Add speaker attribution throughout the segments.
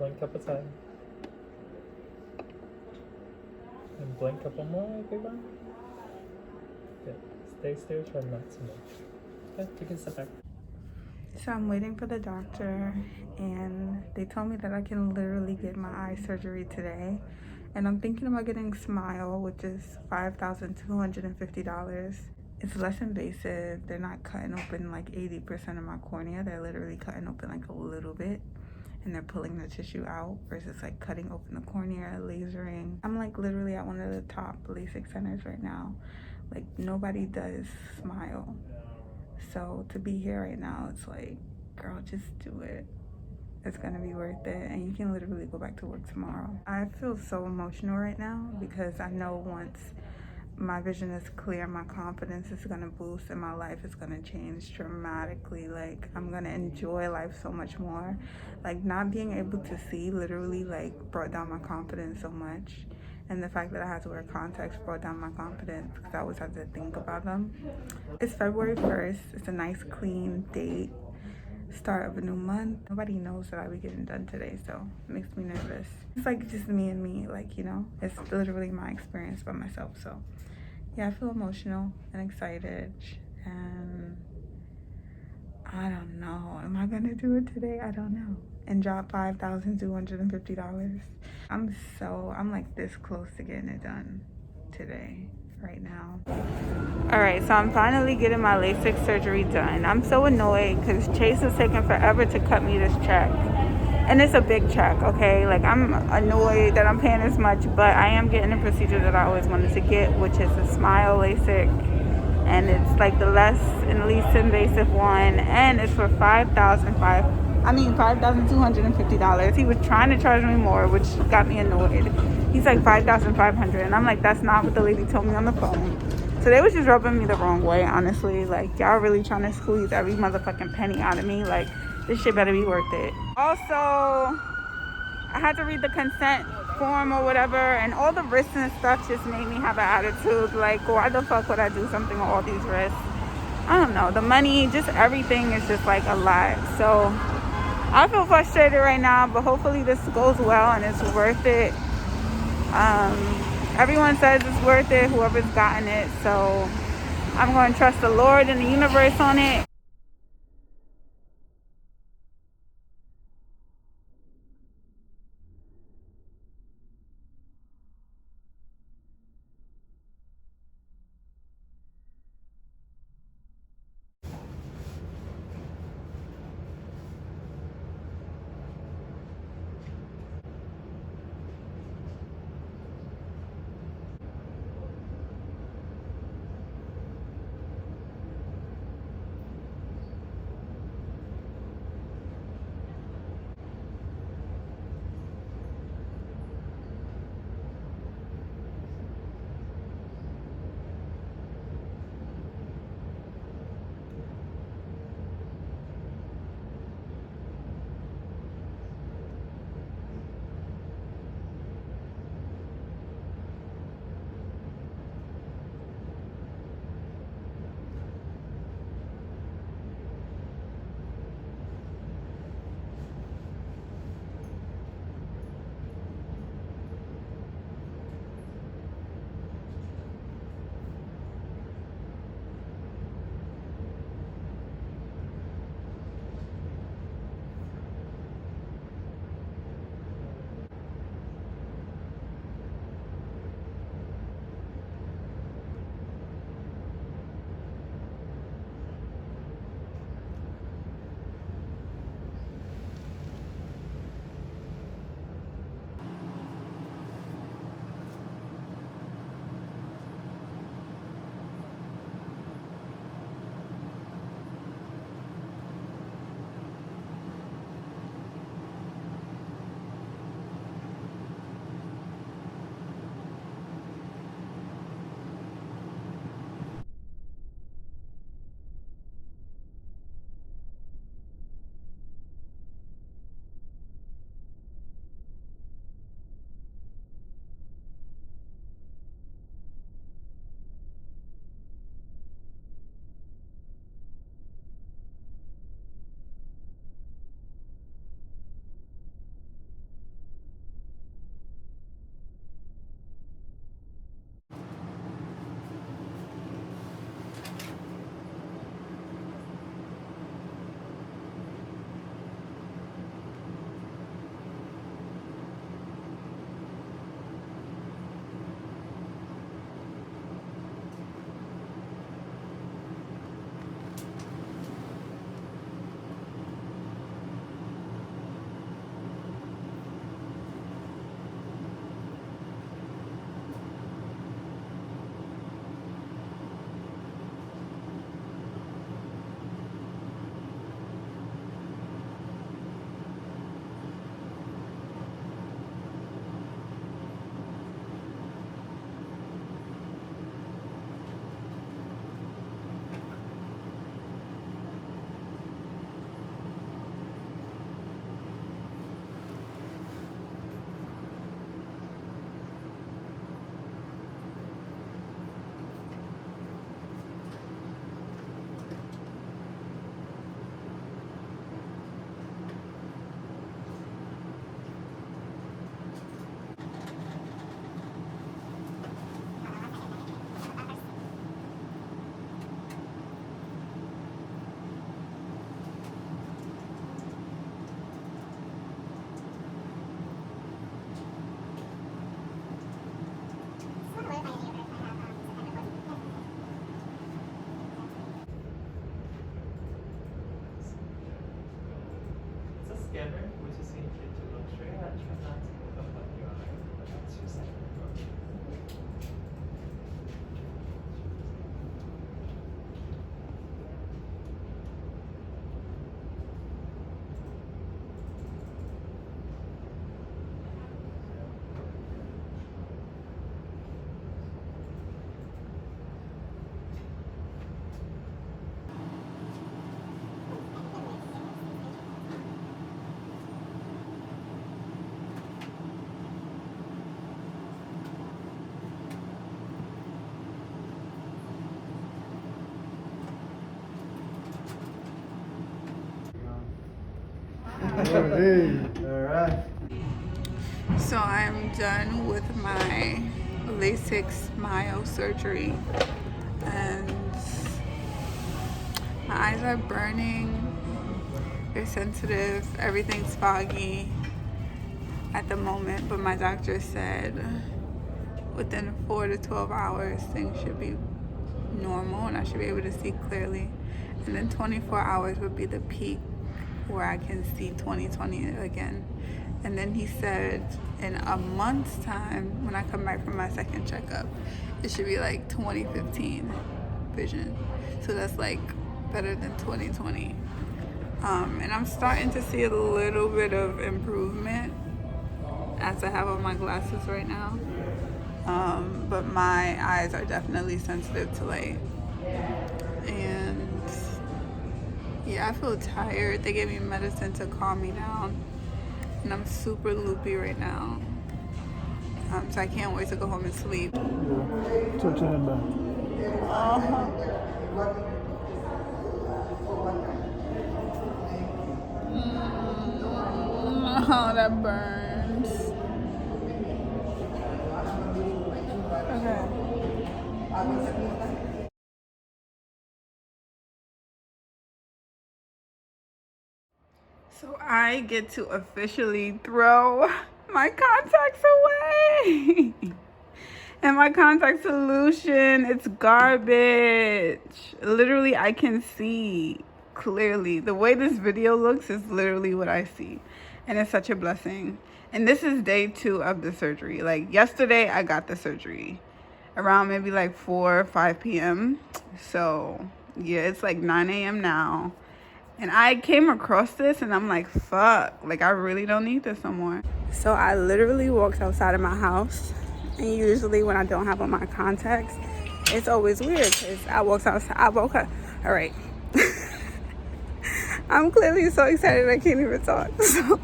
Speaker 1: One couple times. And blink couple more, everyone. Good. Stay still, try not to move. Okay, you can sit back.
Speaker 2: So I'm waiting for the doctor, and they told me that I can literally get my eye surgery today. And I'm thinking about getting Smile, which is $5,250. It's less invasive. They're not cutting open like 80% of my cornea. They're literally cutting open like a little bit, and they're pulling the tissue out versus like cutting open the cornea, lasering. I'm like literally at one of the top LASIK centers right now. Like nobody does Smile. So to be here right now, it's like, girl, just do it. It's gonna be worth it, and you can literally go back to work tomorrow. I feel so emotional right now because I know once my vision is clear, my confidence is gonna boost, and my life is gonna change dramatically. Like I'm gonna enjoy life so much more. Like not being able to see literally like brought down my confidence so much. And the fact that I had to wear contacts brought down my confidence because I always had to think about them. It's February 1st. It's a nice clean date. Start of a new month. Nobody knows that I'll be getting done today, so it makes me nervous. It's like just me and me, like, you know, it's literally my experience by myself. So yeah, I feel emotional and excited, and I don't know. Am I gonna do it today? I don't know. And drop $5,250. I'm like this close to getting it done today, right now. All right, so I'm finally getting my LASIK surgery done. I'm so annoyed because Chase is taking forever to cut me this check. And it's a big check, okay? Like, I'm annoyed that I'm paying this much, but I am getting the procedure that I always wanted to get, which is a Smile LASIK. And it's like the less and least invasive one. And it's for $5,250. He was trying to charge me more, which got me annoyed. He's like $5,500, and I'm like, that's not what the lady told me on the phone. So they was just rubbing me the wrong way, honestly. Like, y'all really trying to squeeze every motherfucking penny out of me. Like, this shit better be worth it. Also, I had to read the consent form or whatever, and all the risks and stuff just made me have an attitude. Like, why the fuck would I do something with all these risks? I don't know. The money, just everything is just like a lot. So I feel frustrated right now, but hopefully this goes well and it's worth it. Everyone says it's worth it, whoever's gotten it. So I'm going to trust the Lord and the universe on it.
Speaker 3: Alright.
Speaker 2: So I'm done with my LASIK smile surgery, and my eyes are burning, they're sensitive, everything's foggy at the moment, but my doctor said within 4 to 12 hours things should be normal and I should be able to see clearly, and then 24 hours would be the peak where I can see 20/20 again. And then he said in a month's time, when I come back from my second checkup, it should be like 2015 vision. So that's like better than 20/20. And I'm starting to see a little bit of improvement as I have on my glasses right now. But my eyes are definitely sensitive to light. And yeah, I feel tired. They gave me medicine to calm me down. And I'm super loopy right now. So I can't wait to go home and sleep.
Speaker 1: Touch your head back.
Speaker 2: Oh, that burns. Okay. So I get to officially throw my contacts away. And my contact solution, it's garbage. Literally, I can see clearly. The way this video looks is literally what I see. And it's such a blessing. And this is day 2 of the surgery. Like yesterday, I got the surgery around maybe like 4 or 5 p.m. So yeah, it's like 9 a.m. now. And I came across this and I'm like, fuck, like I really don't need this no more. So I literally walked outside of my house. And usually when I don't have on my contacts, it's always weird because I woke up. All right. I'm clearly so excited I can't even talk. So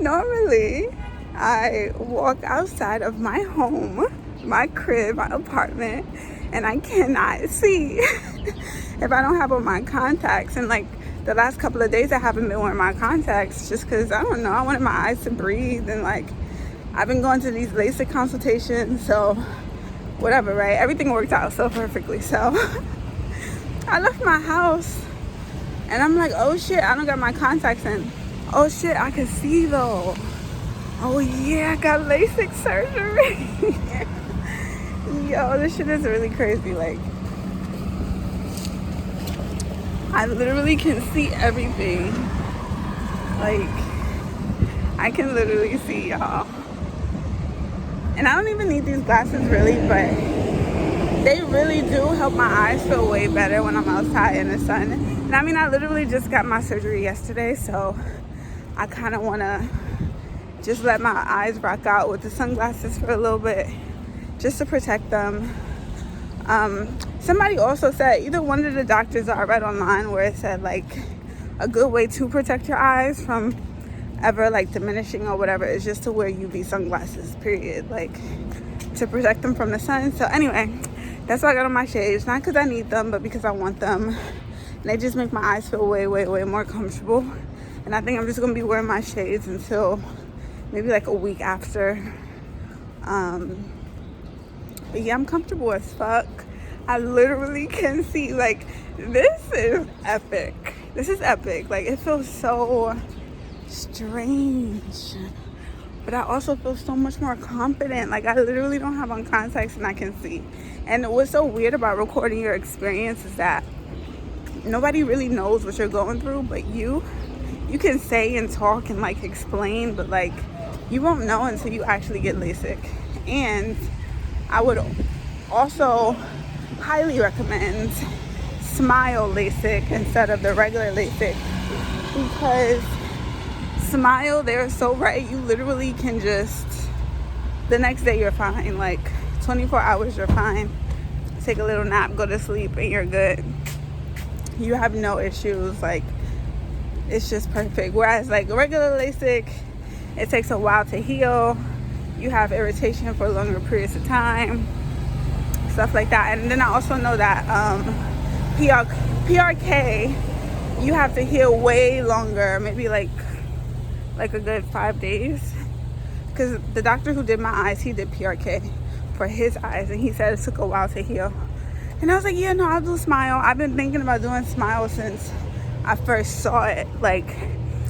Speaker 2: normally I walk outside of my home, my crib, my apartment, and I cannot see if I don't have on my contacts. And like the last couple of days I haven't been wearing my contacts just because, I don't know, I wanted my eyes to breathe. And like I've been going to these LASIK consultations, so whatever, right? Everything worked out so perfectly. So I left my house and I'm like, oh shit, I don't got my contacts in. Oh shit, I can see though. Oh yeah, I got LASIK surgery. Yo, this shit is really crazy. Like, I literally can see everything. Like, I can literally see, y'all. And I don't even need these glasses really, but they really do help my eyes feel way better when I'm outside in the sun. And I mean, I literally just got my surgery yesterday, so I kind of want to just let my eyes rock out with the sunglasses for a little bit, just to protect them. Somebody also said, either one of the doctors that I read online, where it said like a good way to protect your eyes from ever like diminishing or whatever is just to wear UV sunglasses, period, like to protect them from the sun. So anyway, that's why I got on my shades, not because I need them, but because I want them. And they just make my eyes feel way more comfortable. And I think I'm just gonna be wearing my shades until maybe like a week after. But yeah, I'm comfortable as fuck. I literally can see, like, this is epic. This is epic. Like, it feels so strange, but I also feel so much more confident. Like, I literally don't have on contacts and I can see. And what's so weird about recording your experience is that nobody really knows what you're going through, but you can say and talk and like explain, but like you won't know until you actually get LASIK. And I would also highly recommend Smile LASIK instead of the regular LASIK, because Smile, they're so right. You literally can just, the next day you're fine. Like 24 hours you're fine. Take a little nap, go to sleep, and you're good. You have no issues. Like, it's just perfect. Whereas like regular LASIK, it takes a while to heal. You have irritation for longer periods of time, stuff like that. And then I also know that PRK you have to heal way longer, maybe like a good 5 days. Because the doctor who did my eyes, he did PRK for his eyes, and he said it took a while to heal. And I was like, yeah, no, I'll do Smile. I've been thinking about doing Smile since I first saw it. Like,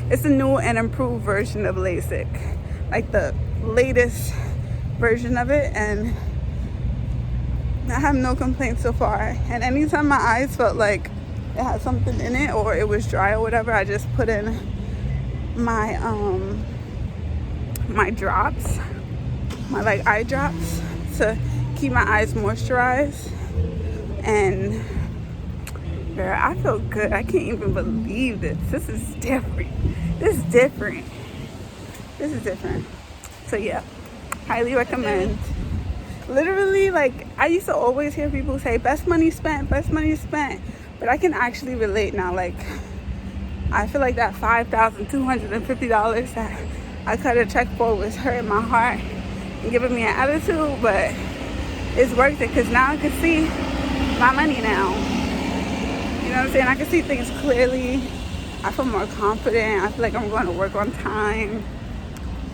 Speaker 2: it's a new and improved version of LASIK, like the latest version of it, and I have no complaints so far. And anytime my eyes felt like it had something in it or it was dry or whatever, I just put in my my drops, my like eye drops, to keep my eyes moisturized. And girl, I feel good. I can't even believe this. This is different. This is different. This is different. So yeah, highly recommend. Literally, like, I used to always hear people say best money spent, best money spent, but I can actually relate now. Like, I feel like that $5,250 that I cut a check for was hurting my heart and giving me an attitude, but it's worth it because now I can see my money now. You know what I'm saying? I can see things clearly. I feel more confident. I feel like I'm going to work on time.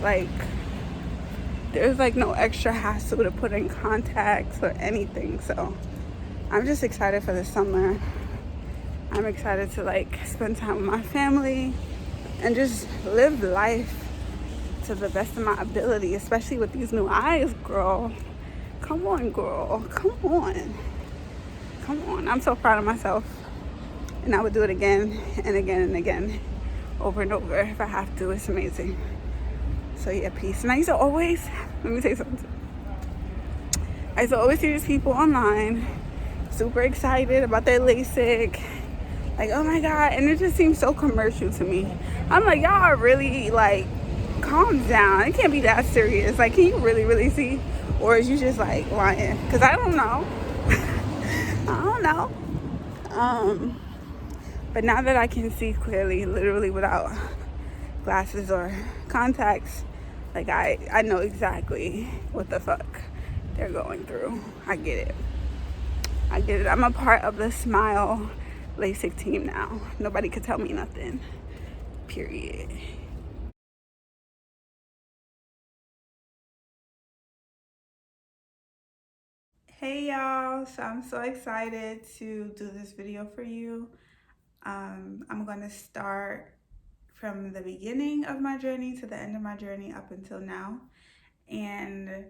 Speaker 2: Like, there's like no extra hassle to put in contacts or anything. So I'm just excited for the summer. I'm excited to like spend time with my family and just live life to the best of my ability, especially with these new eyes, girl. Come on, girl. Come on. Come on. I'm so proud of myself. And I would do it again and again and again, over and over if I have to. It's amazing. So yeah, peace. And I used to always, let me say something. I used to always see these people online, super excited about their LASIK. Like, oh my God. And it just seems so commercial to me. I'm like, y'all are really like, calm down. It can't be that serious. Like, can you really see? Or is you just like lying? Because I don't know. I don't know. But now that I can see clearly, literally without glasses or contacts, like I know exactly what the fuck they're going through. I get it. I get it. I'm a part of the Smile LASIK team now. Nobody could tell me nothing. Period. Hey y'all, so I'm so excited to do this video for you. I'm gonna start from the beginning of my journey to the end of my journey up until now. And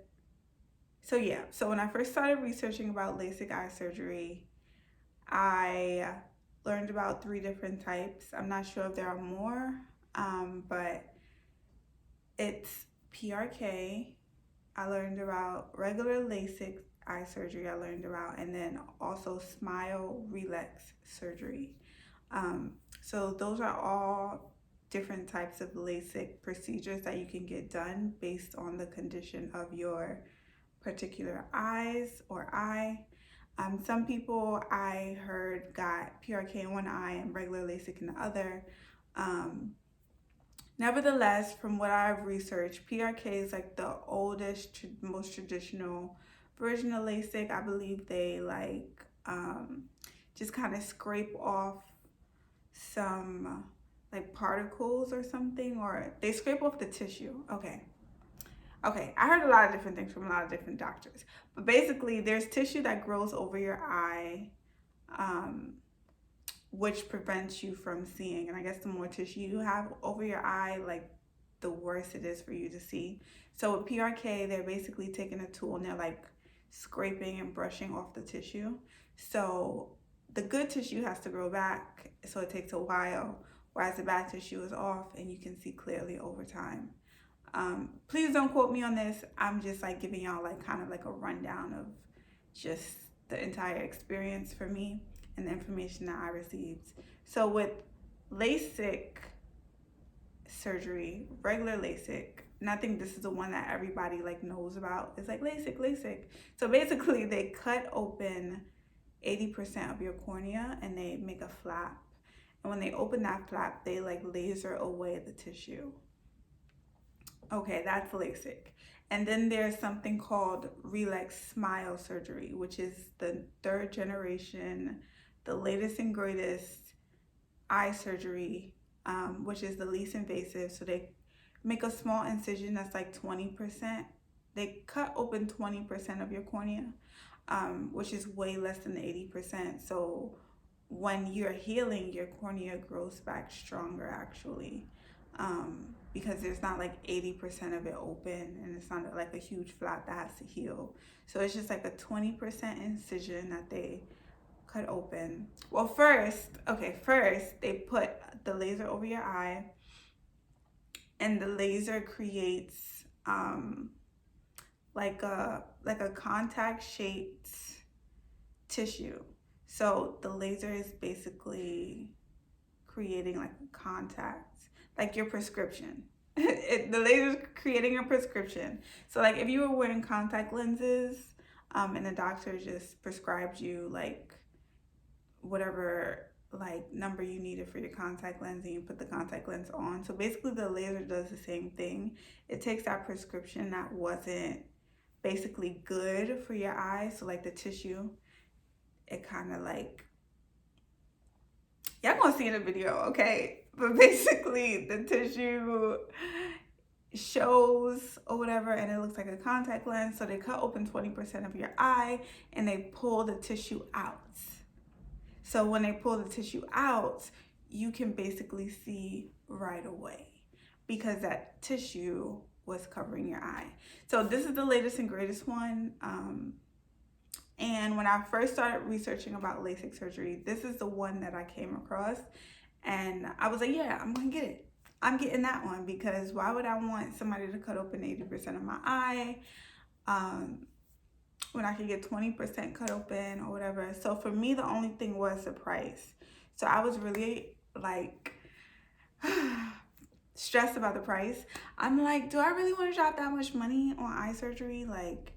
Speaker 2: so yeah, so when I first started researching about LASIK eye surgery, I learned about 3 different types. I'm not sure if there are more, but it's PRK. I learned about regular LASIK eye surgery I learned about, and then also Smile Relex surgery. So those are all different types of LASIK procedures that you can get done based on the condition of your particular eyes or eye. Some people I heard got PRK in one eye and regular LASIK in the other. Nevertheless, from what I've researched, PRK is like the oldest, most traditional version of LASIK. I believe they like just kind of scrape off some like particles or something, or they scrape off the tissue. Okay, I heard a lot of different things from a lot of different doctors, but basically there's tissue that grows over your eye, which prevents you from seeing. And I guess the more tissue you have over your eye, like the worse it is for you to see. So with PRK, they're basically taking a tool and they're like scraping and brushing off the tissue. So the good tissue has to grow back, so it takes a while, whereas the bad tissue is off and you can see clearly over time. Please don't quote me on this. I'm just like giving y'all like kind of like a rundown of just the entire experience for me and the information that I received. So with LASIK surgery, regular LASIK, and I think this is the one that everybody like knows about. It's like LASIK. So basically they cut open 80% of your cornea and they make a flap. And when they open that flap, they like laser away the tissue. Okay, that's LASIK. And then there's something called Relex Smile surgery, which is the 3rd generation, the latest and greatest eye surgery, which is the least invasive. So they make a small incision that's like 20%. They cut open 20% of your cornea, which is way less than the 80%. So when you're healing, your cornea grows back stronger actually, because there's not like 80% of it open, and it's not like a huge flap that has to heal. So it's just like a 20% incision that they cut open. Well, first they put the laser over your eye, and the laser creates like a contact shaped tissue. So the laser is basically creating like a contact, like your prescription. The laser is creating a prescription. So like if you were wearing contact lenses, and the doctor just prescribed you like whatever like number you needed for your contact lens, and you put the contact lens on. So basically the laser does the same thing. It takes that prescription that wasn't basically good for your eyes, so like the tissue, it kind of like, y'all gonna see in the video, okay? But basically the tissue shows or whatever, and it looks like a contact lens. So they cut open 20% of your eye and they pull the tissue out. So when they pull the tissue out, you can basically see right away because that tissue was covering your eye. So this is the latest and greatest one. And when I first started researching about LASIK surgery, this is the one that I came across. And I was like, yeah, I'm gonna get it. I'm getting that one, because why would I want somebody to cut open 80% of my eye when I could get 20% cut open or whatever. So for me, the only thing was the price. So I was really like stressed about the price. I'm like, do I really want to drop that much money on eye surgery? Like,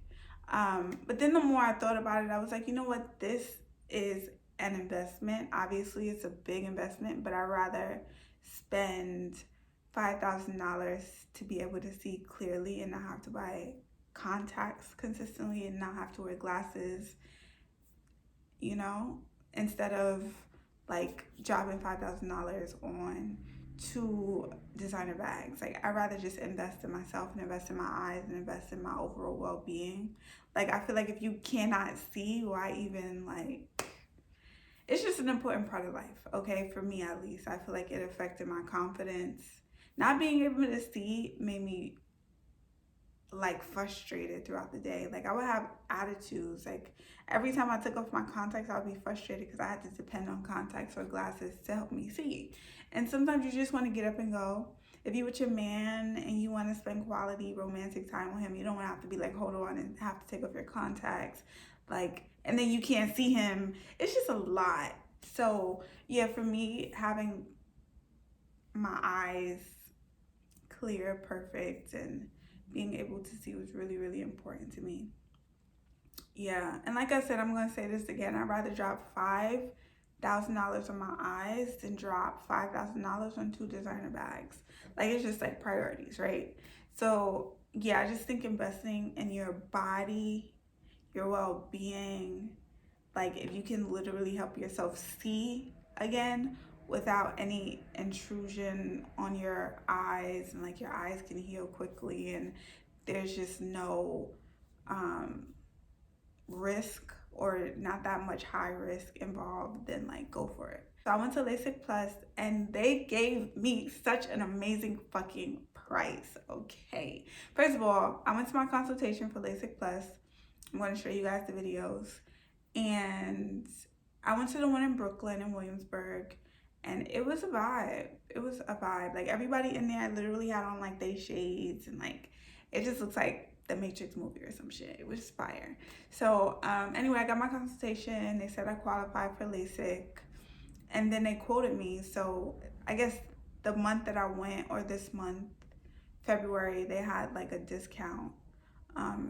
Speaker 2: but then the more I thought about it, I was like, you know what? This is an investment. Obviously, it's a big investment, but I'd rather spend $5,000 to be able to see clearly and not have to buy contacts consistently and not have to wear glasses, you know, instead of like dropping $5,000 on 2 designer bags. Like, I'd rather just invest in myself and invest in my eyes and invest in my overall well-being. Like, I feel like if you cannot see, why even, like, it's just an important part of life, okay? For me, at least. I feel like it affected my confidence. Not being able to see made me like frustrated throughout the day. Like, I would have attitudes. Like, every time I took off my contacts, I would be frustrated because I had to depend on contacts or glasses to help me see. And sometimes you just want to get up and go. If you're with your man and you want to spend quality romantic time with him, you don't want to have to be like, hold on, and have to take off your contacts, like, and then you can't see him. It's just a lot. So yeah, for me, having my eyes clear, perfect, and being able to see was really, really important to me. Yeah, and like I said, I'm going to say this again. I'd rather drop $5,000 on my eyes than drop $5,000 on 2 designer bags. Like, it's just like priorities, right? So yeah, I just think investing in your body, your well-being, like if you can literally help yourself see again without any intrusion on your eyes, and like your eyes can heal quickly and there's just no risk, or not that much high risk involved, then like go for it. So I went to LASIK Plus and they gave me such an amazing fucking price, okay? First of all, I went to my consultation for LASIK Plus. I'm going to show you guys the videos. And I went to the one in Brooklyn and Williamsburg, and it was a vibe. It was a vibe. Like, everybody in there literally had on like they shades, and like it just looks like the Matrix movie or some shit. It was fire. So anyway, I got my consultation. They said I qualified for LASIK, and then they quoted me. So I guess the month that I went, or this month, February, they had like a discount.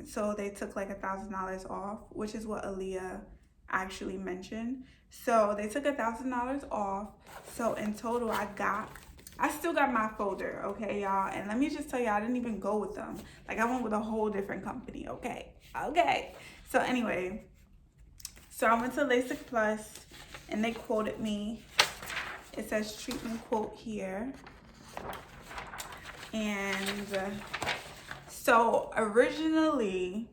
Speaker 2: So they took like $1,000 off, which is what Aaliyah actually mentioned. So they took $1,000 off. So in total, I still got my folder, okay, y'all? And let me just tell y'all, I didn't even go with them. Like, I went with a whole different company, okay? So anyway, so I went to LASIK Plus and they quoted me. It says treatment quote here. And so originally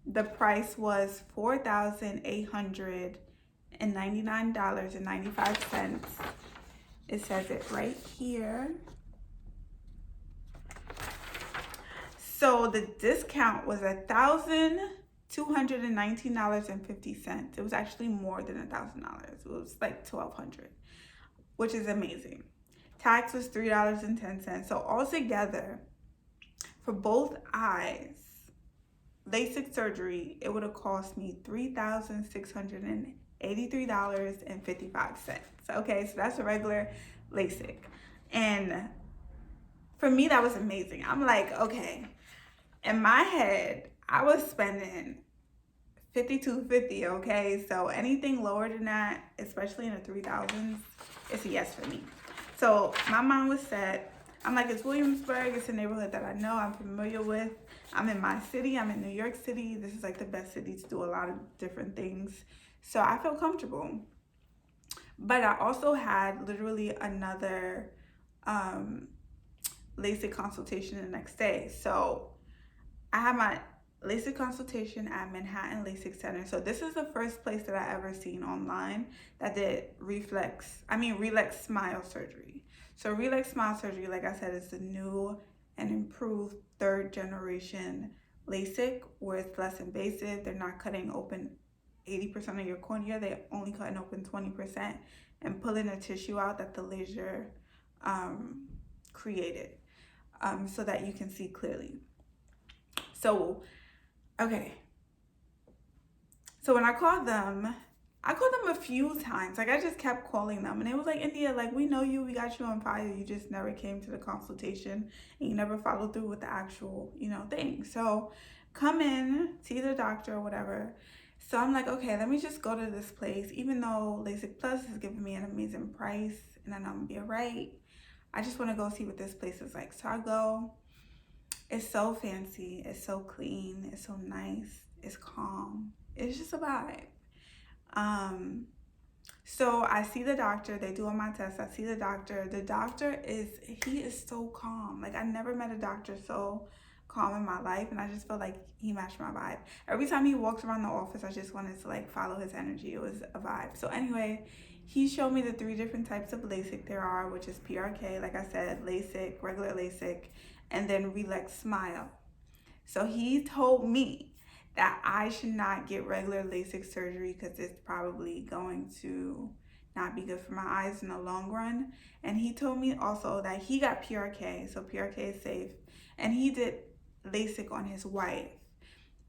Speaker 2: the price was $4,899.95. It says it right here. So the discount was $1,219.50. It was actually more than $1,000. It was like $1,200, which is amazing. Tax was $3.10. So altogether, for both eyes, LASIK surgery, it would have cost me $3,683.55. Okay, so that's a regular LASIK. And for me, that was amazing. I'm like, okay, in my head, I was spending $5,250, okay? So anything lower than that, especially in the 3,000s, it's a yes for me. So my mind was set. I'm like, it's Williamsburg. It's a neighborhood that I know, I'm familiar with. I'm in my city. I'm in New York City. This is like the best city to do a lot of different things. So I felt comfortable. But I also had literally another LASIK consultation the next day. So I had my LASIK consultation at Manhattan LASIK Center. So this is the first place that I ever seen online that did Relex Smile surgery. So Relex Smile surgery, like I said, is the new and improved 3rd generation LASIK, where it's less invasive. They're not cutting open 80% of your cornea. They're only cutting open 20% and pulling the tissue out that the laser created, so that you can see clearly. So, okay. So when I called them a few times. Like, I just kept calling them. And it was like, India, like, we know you. We got you on file. You just never came to the consultation. And you never followed through with the actual, thing. So come in, see the doctor or whatever. So I'm like, okay, let me just go to this place. Even though LASIK Plus is giving me an amazing price and then I'm going to be all right, I just want to go see what this place is like. So I go. It's so fancy. It's so clean. It's so nice. It's calm. It's just a vibe. So I see the doctor. They do all my tests. I see the doctor. The doctor he is so calm. Like, I never met a doctor so calm in my life, and I just felt like he matched my vibe. Every time he walks around the office, I just wanted to like follow his energy. It was a vibe. So anyway, he showed me the 3 different types of LASIK there are, which is PRK, like I said, LASIK, regular LASIK, and then Relex Smile. So he told me that I should not get regular LASIK surgery because it's probably going to not be good for my eyes in the long run. And he told me also that he got PRK, so PRK is safe, and he did LASIK on his wife.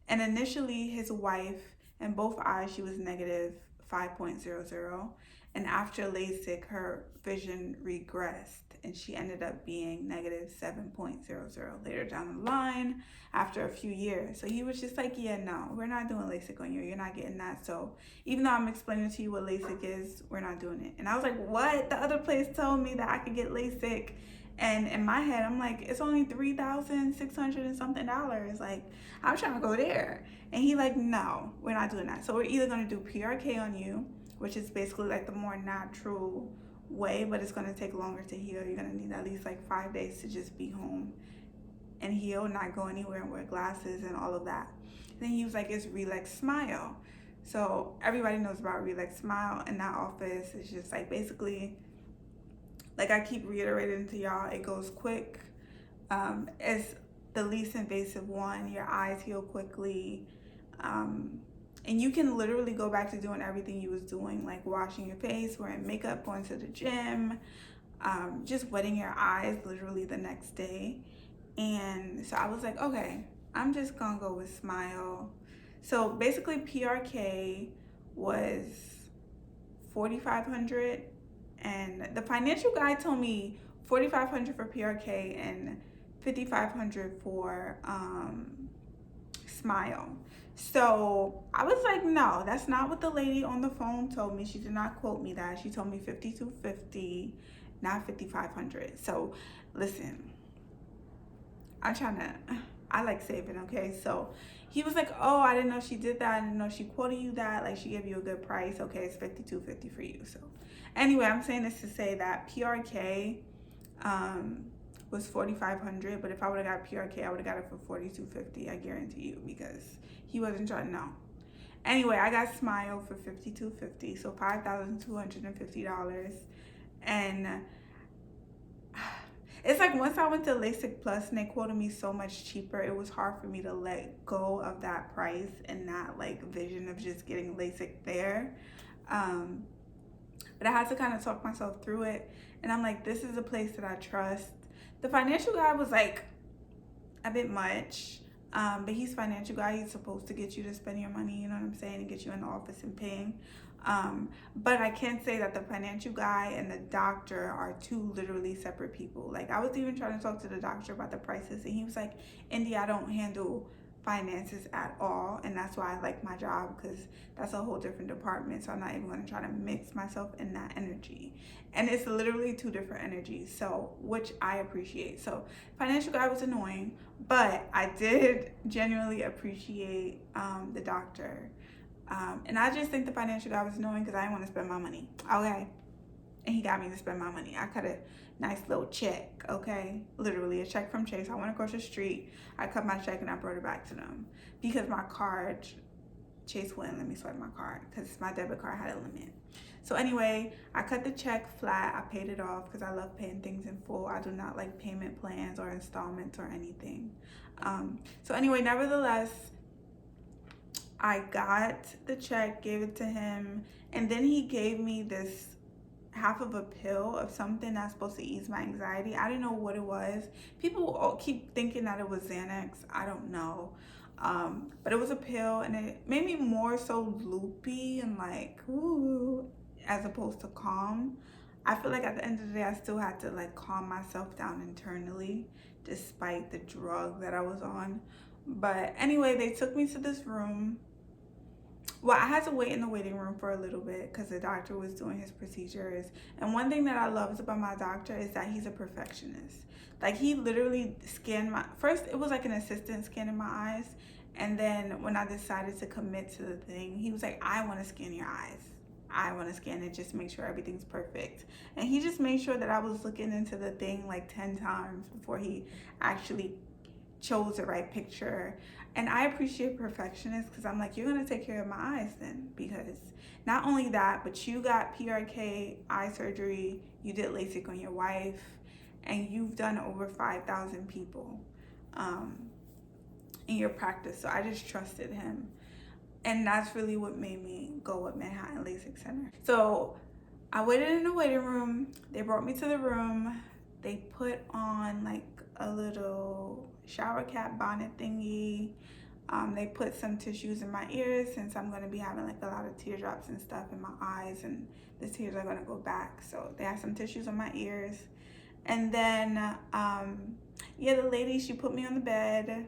Speaker 2: And initially his wife, in both eyes, she was negative 5.00. And after LASIK, her vision regressed and she ended up being negative 7.00 later down the line after a few years. So he was just like, yeah, no, we're not doing LASIK on you. You're not getting that. So even though I'm explaining to you what LASIK is, we're not doing it. And I was like, what? The other place told me that I could get LASIK. And in my head, I'm like, it's only $3,600 and something. Like, I'm trying to go there. And he like, no, we're not doing that. So we're either going to do PRK on you, which is basically like the more natural way, but it's going to take longer to heal. You're going to need at least like 5 days to just be home and heal, not go anywhere and wear glasses and all of that. And then he was like, it's Relex Smile. So everybody knows about Relex Smile in that office. It's just like, basically, like I keep reiterating to y'all, it goes quick. It's the least invasive one. Your eyes heal quickly. And you can literally go back to doing everything you was doing, like washing your face, wearing makeup, going to the gym, just wetting your eyes literally the next day. And so I was like, okay, I'm just gonna go with Smile. So basically PRK was $4,500, and the financial guy told me $4,500 for PRK and $5,500 for Smile. So I was like, no, that's not what the lady on the phone told me. She did not quote me that. She told me $5,250, not $5,500. So listen, I'm trying to I like saving, okay? So he was like, oh, I didn't know she did that. I didn't know she quoted you that. Like, she gave you a good price. Okay, it's $52.50 for you. So anyway, I'm saying this to say that PRK was $4,500, but if I would have got PRK, I would have got it for $42.50. I guarantee you, because he wasn't trying to know. Anyway, I got Smile for $52.50, so $5,250. And it's like once I went to LASIK Plus and they quoted me so much cheaper, it was hard for me to let go of that price and not like vision of just getting LASIK there. But I had to kind of talk myself through it. And I'm like, this is a place that I trust. The financial guy was like a bit much. But he's a financial guy. He's supposed to get you to spend your money, you know what I'm saying, and get you in the office and paying. But I can't say that the financial guy and the doctor are two literally separate people. Like, I was even trying to talk to the doctor about the prices, and he was like, Indy, I don't handle finances at all, and that's why I like my job, because that's a whole different department, so I'm not even going to try to mix myself in that energy. And it's literally two different energies, so which I appreciate. So financial guy was annoying, but I did genuinely appreciate the doctor. And I just think the financial guy was annoying because I didn't want to spend my money, okay? And he got me to spend my money. I cut a nice little check, okay? Literally a check from Chase. I went across the street, I cut my check, and I brought it back to them because my card, Chase wouldn't let me swipe my card because my debit card had a limit. So anyway, I cut the check flat. I paid it off because I love paying things in full. I do not like payment plans or installments or anything. So anyway, nevertheless, I got the check, gave it to him, and then he gave me this half of a pill of something that's supposed to ease my anxiety. I didn't know what it was. People all keep thinking that it was Xanax. I don't know. But it was a pill, and it made me more so loopy and like, ooh, as opposed to calm. I feel like at the end of the day, I still had to like calm myself down internally, despite the drug that I was on. But anyway, they took me to this room. Well, I had to wait in the waiting room for a little bit because the doctor was doing his procedures. And one thing that I loved about my doctor is that he's a perfectionist. Like, he literally scanned my, first it was like an assistant scanning my eyes. And then when I decided to commit to the thing, he was like, I want to scan your eyes. I want to scan it just to make sure everything's perfect. And he just made sure that I was looking into the thing like 10 times before he actually chose the right picture. And I appreciate perfectionists because I'm like, you're going to take care of my eyes then, because not only that, but you got PRK eye surgery, you did LASIK on your wife, and you've done over 5,000 people in your practice. So I just trusted him. And that's really what made me go with Manhattan LASIK Center. So I waited in the waiting room. They brought me to the room. They put on like a little shower cap bonnet thingy. They put some tissues in my ears since I'm going to be having like a lot of teardrops and stuff in my eyes, and the tears are going to go back. So they have some tissues on my ears. And then, yeah, the lady, she put me on the bed.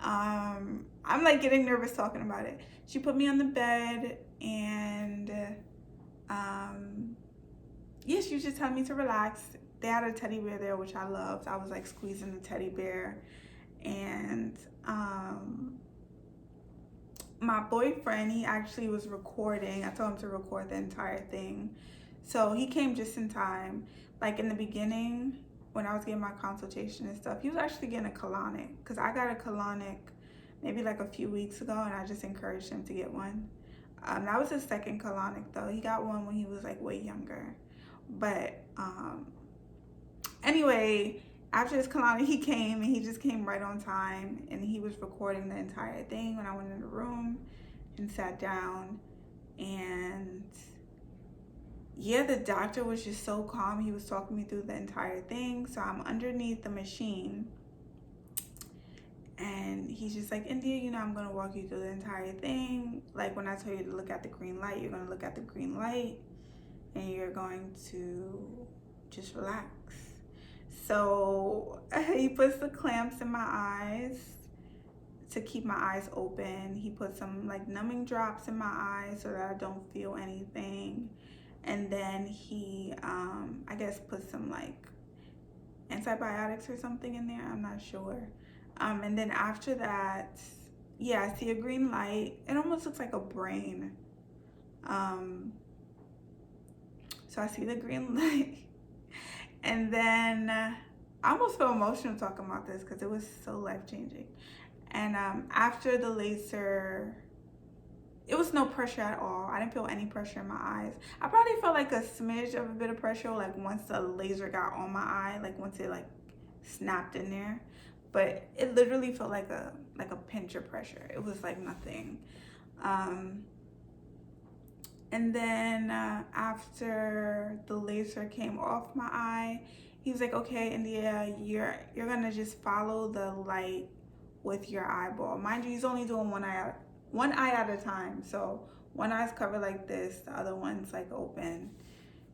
Speaker 2: I'm like getting nervous talking about it. She put me on the bed, and yeah, she was just telling me to relax. They had a teddy bear there, which I loved. I was like squeezing the teddy bear. And my boyfriend, he actually was recording. I told him to record the entire thing. So he came just in time. Like in the beginning, when I was getting my consultation and stuff, he was actually getting a colonic, because I got a colonic maybe like a few weeks ago, and I just encouraged him to get one. That was his second colonic though. He got one when he was like way younger. But anyway, after his colonic, he came, and he just came right on time, and he was recording the entire thing when I went in the room and sat down. And yeah, the doctor was just so calm. He was talking me through the entire thing. So I'm underneath the machine, and he's just like, India, you know, I'm gonna walk you through the entire thing. Like, when I tell you to look at the green light, you're gonna look at the green light, and you're going to just relax. So he puts the clamps in my eyes to keep my eyes open. He put some like numbing drops in my eyes so that I don't feel anything. And then he, I guess, put some like antibiotics or something in there. I'm not sure. And then after that, yeah, I see a green light. It almost looks like a brain. So I see the green light. And then I almost feel emotional talking about this because it was so life-changing. And after the laser, it was no pressure at all. I didn't feel any pressure in my eyes. I probably felt like a smidge of a bit of pressure, like once the laser got on my eye, like once it like snapped in there. But it literally felt like a pinch of pressure. It was like nothing. And then after the laser came off my eye, he was like, "Okay, India, you're gonna just follow the light with your eyeball." Mind you, he's only doing one eye at a time. So one eye's covered like this, the other one's like open.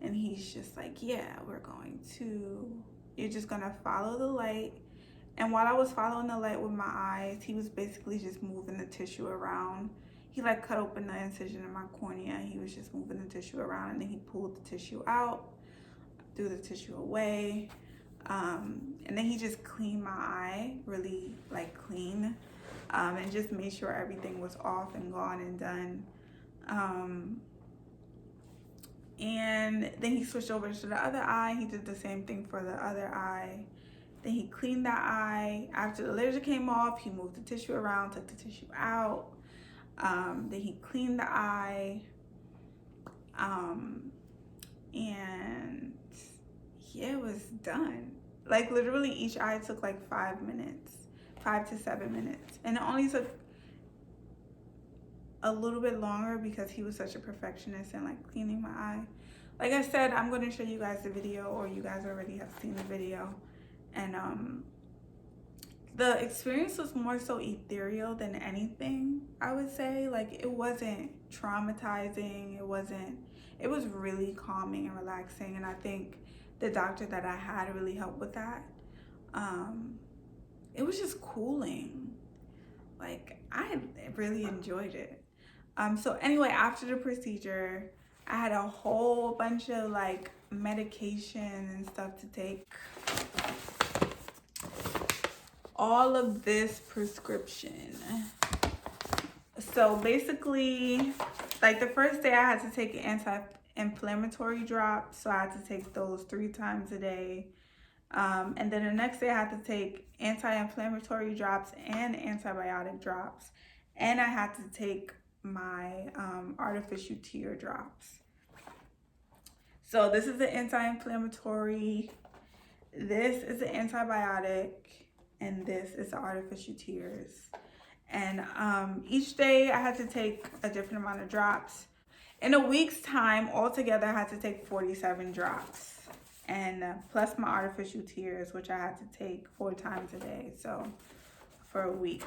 Speaker 2: And he's just like, "Yeah, you're just gonna follow the light." And while I was following the light with my eyes, he was basically just moving the tissue around. He like cut open the incision in my cornea. He was just moving the tissue around, and then he pulled the tissue out, threw the tissue away. And then he just cleaned my eye, really like clean, and just made sure everything was off and gone and done. And then he switched over to the other eye. He did the same thing for the other eye. Then he cleaned that eye. After the laser came off, he moved the tissue around, took the tissue out. Then he cleaned the eye. And yeah, it was done. Like literally each eye took like 5 minutes, 5 to 7 minutes. And it only took a little bit longer because he was such a perfectionist and like cleaning my eye. Like I said, I'm going to show you guys the video, or you guys already have seen the video. And the experience was more so ethereal than anything, I would say. Like it wasn't traumatizing. It was really calming and relaxing. And I think the doctor that I had really helped with that. It was just cooling. Like I really enjoyed it. So anyway, after the procedure, I had a whole bunch of like medication and stuff to take. All of this prescription. So basically, like the first day I had to take anti-inflammatory drops. So I had to take those 3 times a day. And then the next day I had to take anti-inflammatory drops and antibiotic drops. And I had to take my artificial tear drops. So this is the anti-inflammatory, this is the antibiotic, and this is the artificial tears. And each day I had to take a different amount of drops. In a week's time, altogether I had to take 47 drops. And plus my artificial tears, which I had to take 4 times a day, so for a week.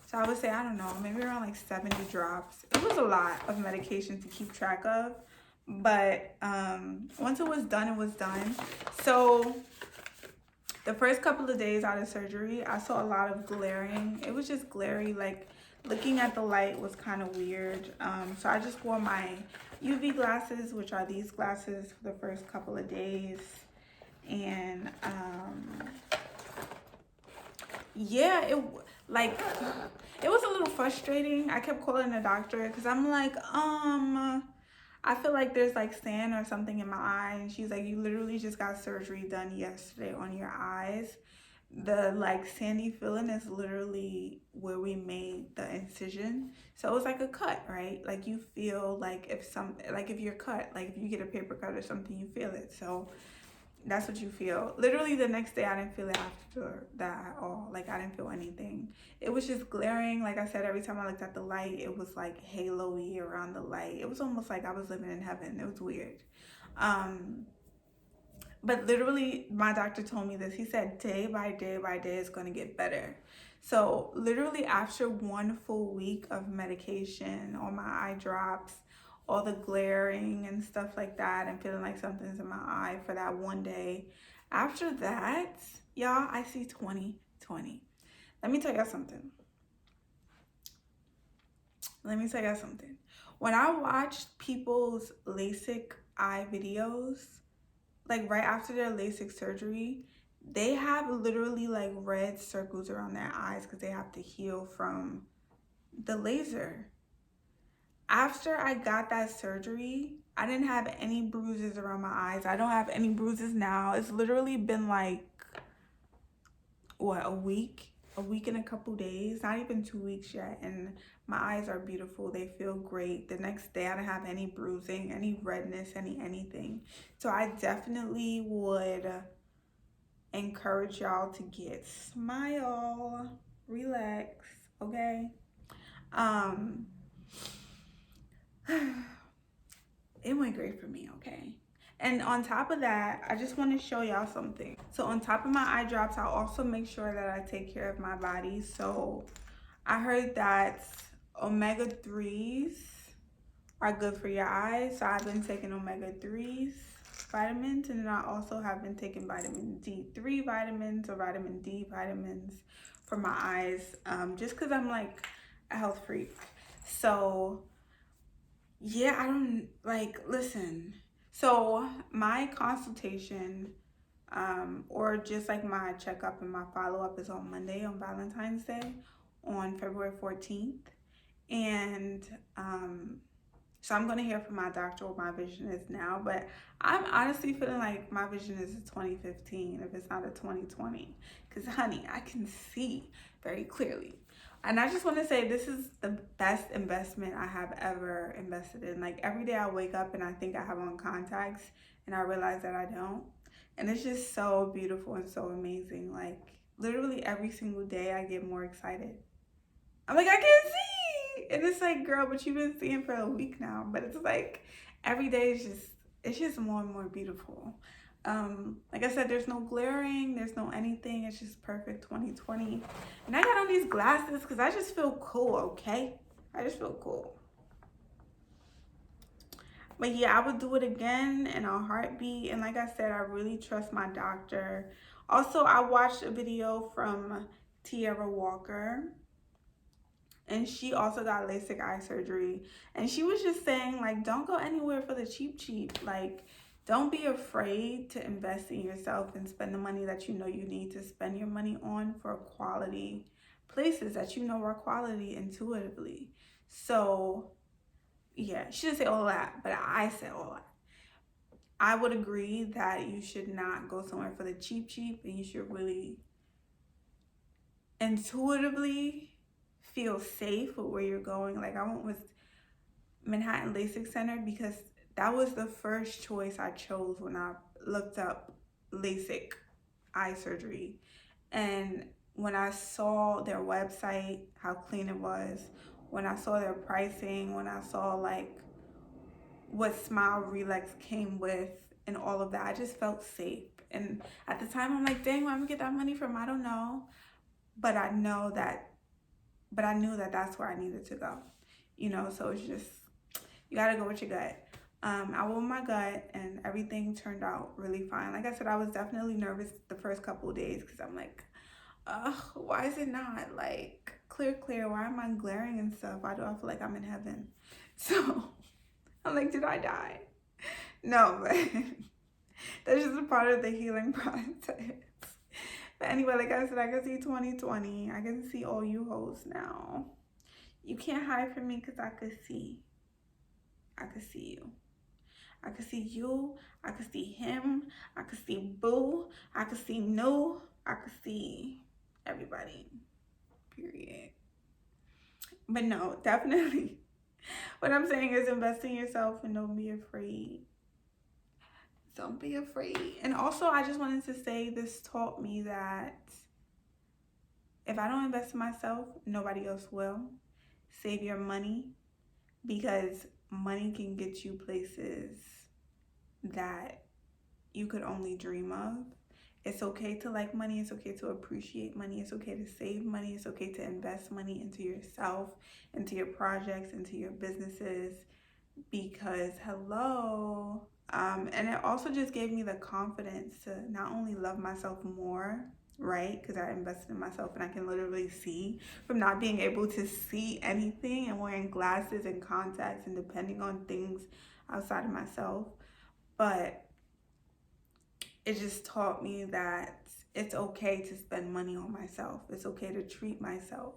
Speaker 2: So I would say, I don't know, maybe around like 70 drops. It was a lot of medication to keep track of, but once it was done, it was done. So the first couple of days out of surgery, I saw a lot of glaring. It was just glary, like looking at the light was kind of weird. So I just wore my UV glasses, which are these glasses, for the first couple of days. And yeah, it was a little frustrating. I kept calling the doctor because I'm like, I feel like there's like sand or something in my eye. And she's like, you literally just got surgery done yesterday on your eyes. The like sandy feeling is literally where we made the incision. So it was like a cut, right? Like you feel like if you're cut, like if you get a paper cut or something, you feel it. So that's what you feel. Literally the next day I didn't feel it after that at all. Like I didn't feel anything. It was just glaring. Like I said, every time I looked at the light, it was like halo-y around the light. It was almost like I was living in heaven. It was weird. But literally my doctor told me this. He said day by day by day it's going to get better. So literally after 1 full week of medication, all my eye drops, all the glaring and stuff like that, and feeling like something's in my eye for that one day. After that, y'all, I see 20/20. Let me tell y'all something. When I watched people's LASIK eye videos, like right after their LASIK surgery, they have literally like red circles around their eyes because they have to heal from the laser. After I got that surgery, I didn't have any bruises around my eyes. I don't have any bruises now. It's literally been like, what, a week? A week and a couple days, not even 2 weeks yet. And my eyes are beautiful. They feel great. The next day, I don't have any bruising, any redness, anything. So I definitely would encourage y'all to get Smile, Relax, okay? It went great for me, okay? And on top of that, I just want to show y'all something. So on top of my eye drops, I also make sure that I take care of my body. So I heard that omega-3s are good for your eyes. So I've been taking omega-3s vitamins, and then I also have been taking vitamin D3 vitamins or vitamin D vitamins for my eyes, just because I'm like a health freak. So yeah, I don't like, listen. So my consultation, or just like my checkup and my follow-up is on Monday, on Valentine's Day, on February 14th. And so I'm gonna hear from my doctor what my vision is now, but I'm honestly feeling like my vision is a 2015 if it's not a 2020. Because honey, I can see very clearly. And I just want to say this is the best investment I have ever invested in. Like every day I wake up and I think I have on contacts and I realize that I don't. And it's just so beautiful and so amazing. Like literally every single day I get more excited. I'm like, I can't see. And it's like, girl, but you've been seeing for a week now. But it's like every day is it's just more and more beautiful. Like I said, there's no glaring, there's no anything. It's just perfect 2020. And I got on these glasses because I just feel cool, okay? I just feel cool. But yeah, I would do it again in a heartbeat. And like I said, I really trust my doctor. Also, I watched a video from Tierra Walker, and she also got LASIK eye surgery. And she was just saying, like, don't go anywhere for the cheap. Like, don't be afraid to invest in yourself and spend the money that you know you need to spend your money on for quality places that you know are quality intuitively. So, yeah, she didn't say all that, but I said all that. I would agree that you should not go somewhere for the cheap, and you should really intuitively feel safe with where you're going. Like I went with Manhattan LASIK Center because that was the first choice I chose when I looked up LASIK eye surgery. And when I saw their website, how clean it was, when I saw their pricing, when I saw like what Smile Relex came with and all of that, I just felt safe. And at the time I'm like, dang, where am I gonna get that money from? I don't know. But I knew that that's where I needed to go, you know. So it's just, you gotta go with your gut. I went with my gut and everything turned out really fine. Like I said, I was definitely nervous the first couple of days because I'm like, why is it not like clear? Why am I glaring and stuff? Why do I feel like I'm in heaven? So I'm like, did I die? No, but that's just a part of the healing process. But anyway, like I said, I can see 2020. I can see all you hoes now. You can't hide from me because I could see. I could see you. I could see you. I could see him. I could see Boo. I could see No. I could see everybody. Period. But no, definitely. What I'm saying is invest in yourself and don't be afraid. Don't be afraid. And also, I just wanted to say this taught me that if I don't invest in myself, nobody else will. Save your money, because money can get you places that you could only dream of. It's okay to like money. It's okay to appreciate money. It's okay to save money. It's okay to invest money into yourself, into your projects, into your businesses, because hello. And it also just gave me the confidence to not only love myself more, right? Because I invested in myself and I can literally see from not being able to see anything and wearing glasses and contacts and depending on things outside of myself. But it just taught me that it's okay to spend money on myself. It's okay to treat myself.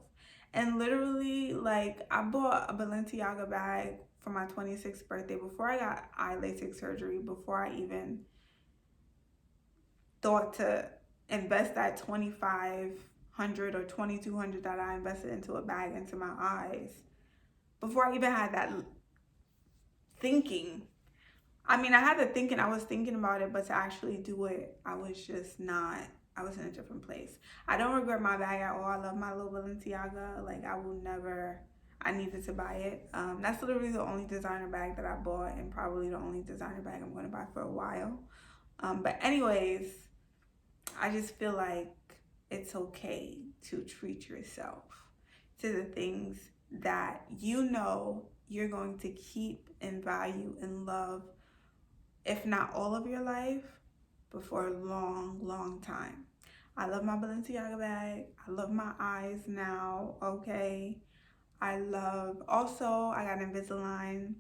Speaker 2: And literally, like, I bought a Balenciaga bag for my 26th birthday before I got eye LASIK surgery, before I even thought to invest that 2,500 or 2,200 that I invested into a bag into my eyes. Before I even had that thinking. I mean, I had the thinking, I was thinking about it, but to actually do it, I was just not, I was in a different place. I don't regret my bag at all. I love my little Balenciaga. Like, I will never, I needed to buy it. That's literally the only designer bag that I bought, and probably the only designer bag I'm going to buy for a while. But anyways, I just feel like it's okay to treat yourself to the things that you know you're going to keep and value and love, if not all of your life, but for a long, long time. I love my Balenciaga bag. I love my eyes now, okay? I love, also, I got Invisalign.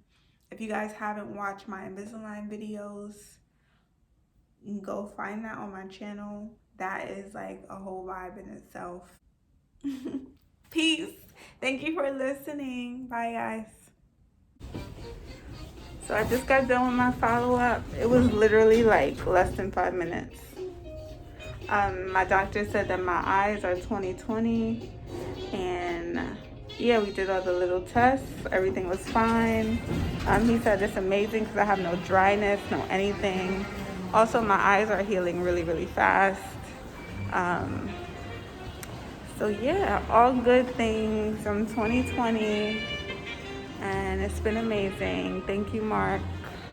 Speaker 2: If you guys haven't watched my Invisalign videos, go find that on my channel. That is like a whole vibe in itself. Peace. Thank you for listening. Bye, guys. So I just got done with my follow-up. It was literally like less than 5 minutes. My doctor said that my eyes are 20/20, and yeah, we did all the little tests. Everything was fine. He said it's amazing because I have no dryness, no anything. Also, my eyes are healing really, really fast. So yeah, all good things. I'm 20/20, and it's been amazing. Thank you, Mark.